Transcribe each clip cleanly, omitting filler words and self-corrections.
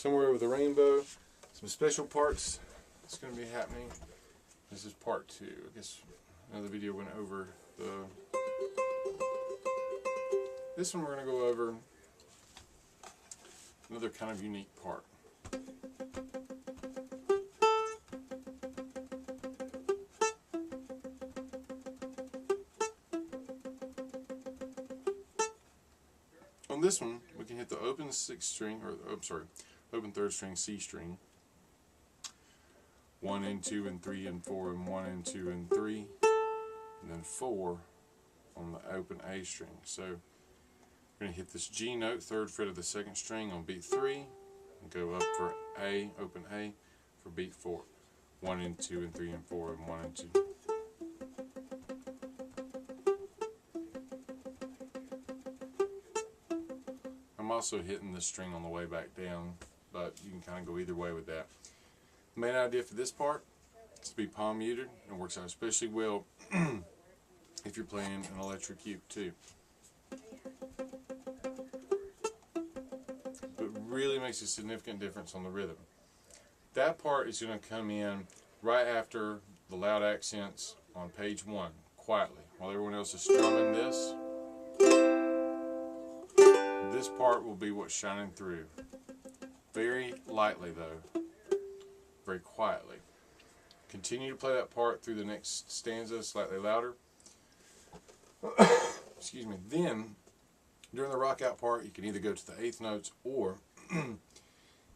Somewhere Over the Rainbow. Some special parts that's going to be happening. This is part 2. I guess another video went over the... This one we're going to go over another kind of unique part. On this one, we can hit the open 6th string, or open 3rd string C string, 1 and 2 and 3 and 4 and 1 and 2 and 3, and then 4 on the open A string. So we're going to hit this G note, 3rd fret of the 2nd string on beat 3, and go up for A, open A, for beat 4. 1 and 2 and 3 and 4 and 1 and 2. I'm also hitting the string on the way back down, but you can kind of go either way with that. The main idea for this part is to be palm muted, and works out especially well if you're playing an electric uke too. But really makes a significant difference on the rhythm. That part is going to come in right after the loud accents on page 1, quietly, while everyone else is strumming this. This part will be what's shining through. Very lightly though, very quietly. Continue to play that part through the next stanza slightly louder. Excuse me. Then, during the rock out part, you can either go to the 8th notes, or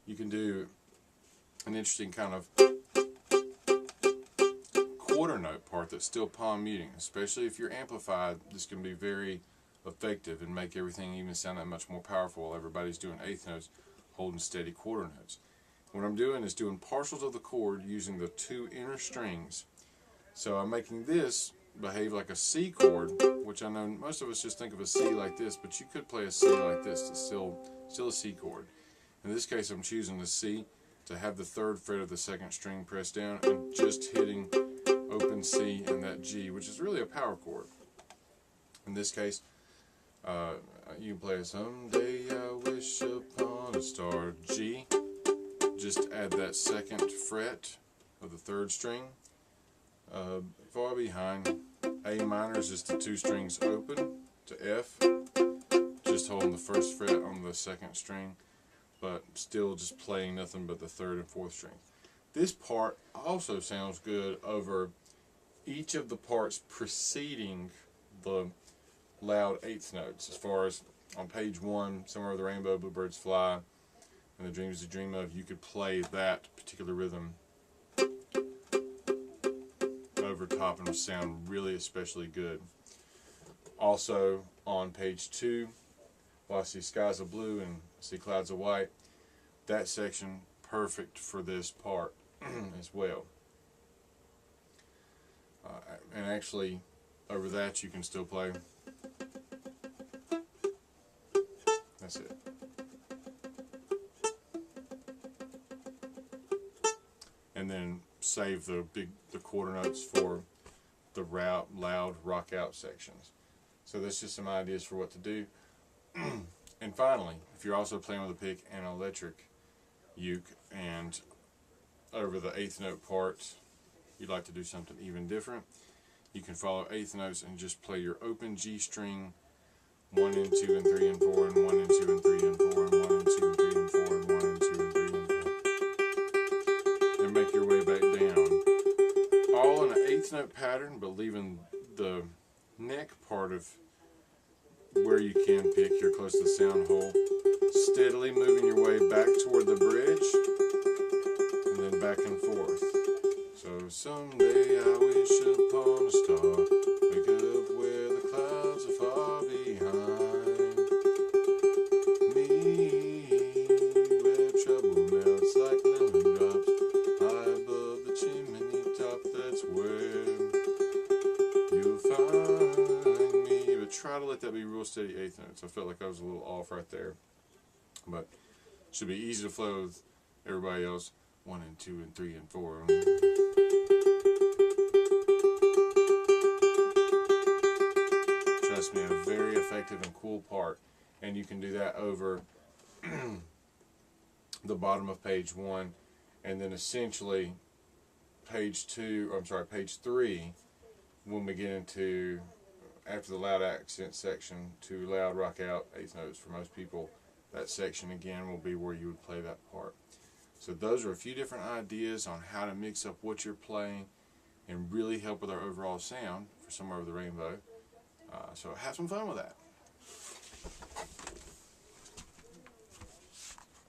you can do an interesting kind of quarter note part that's still palm muting. Especially if you're amplified, this can be very effective and make everything even sound that much more powerful while everybody's doing 8th notes, holding steady quarter notes. What I'm doing is doing partials of the chord using the 2 inner strings. So I'm making this behave like a C chord, which I know most of us just think of a C like this, but you could play a C like this. It's still a C chord. In this case, I'm choosing the C to have the 3rd fret of the 2nd string pressed down and just hitting open C and that G, which is really a power chord. In this case, you can play Someday I Wish Upon a Star, G. Just add that 2nd fret of the 3rd string. Far behind, A minor is just the 2 strings open to F. Just holding the 1st fret on the 2nd string, but still just playing nothing but the 3rd and 4th string. This part also sounds good over each of the parts preceding the loud 8th notes. As far as on page 1, Somewhere Over the Rainbow, Bluebirds Fly, and The Dreams You Dream Of, you could play that particular rhythm over top and sound really especially good. Also on page 2, While I See Skies of Blue and See Clouds of White, that section perfect for this part as well. And actually over that you can still play. That's it. And then save the quarter notes for the loud rock out sections. So that's just some ideas for what to do. And finally, if you're also playing with a pick and electric uke, and over the 8th note part you'd like to do something even different, you can follow 8th notes and just play your open G string 1 and 2 and 3 and 4 and 1 and 2 and 3 and 4 and 1 and 2 and 3 and 4 and 1 and 2 and 3 and 4, and make your way back down, all in an 8th note pattern, but leaving the neck part of where you can pick, you're close to the sound hole, steadily moving your way back toward the bridge, and then back and forth. So someday I wish upon a star, wake up where the clouds are far behind me, where trouble melts like lemon drops, high above the chimney top, that's where you'll find me. But try to let that be real steady 8th notes. I felt like I was a little off right there, but it should be easy to flow with everybody else. 1 and 2 and 3 and 4. Trust me, a very effective and cool part, and you can do that over the bottom of page 1, and then essentially page 3, when we get into, after the loud accent section, to loud rock out eighth notes for most people, that section again will be where you would play that part. So those are a few different ideas on how to mix up what you're playing and really help with our overall sound for Somewhere Over the Rainbow. So have some fun with that.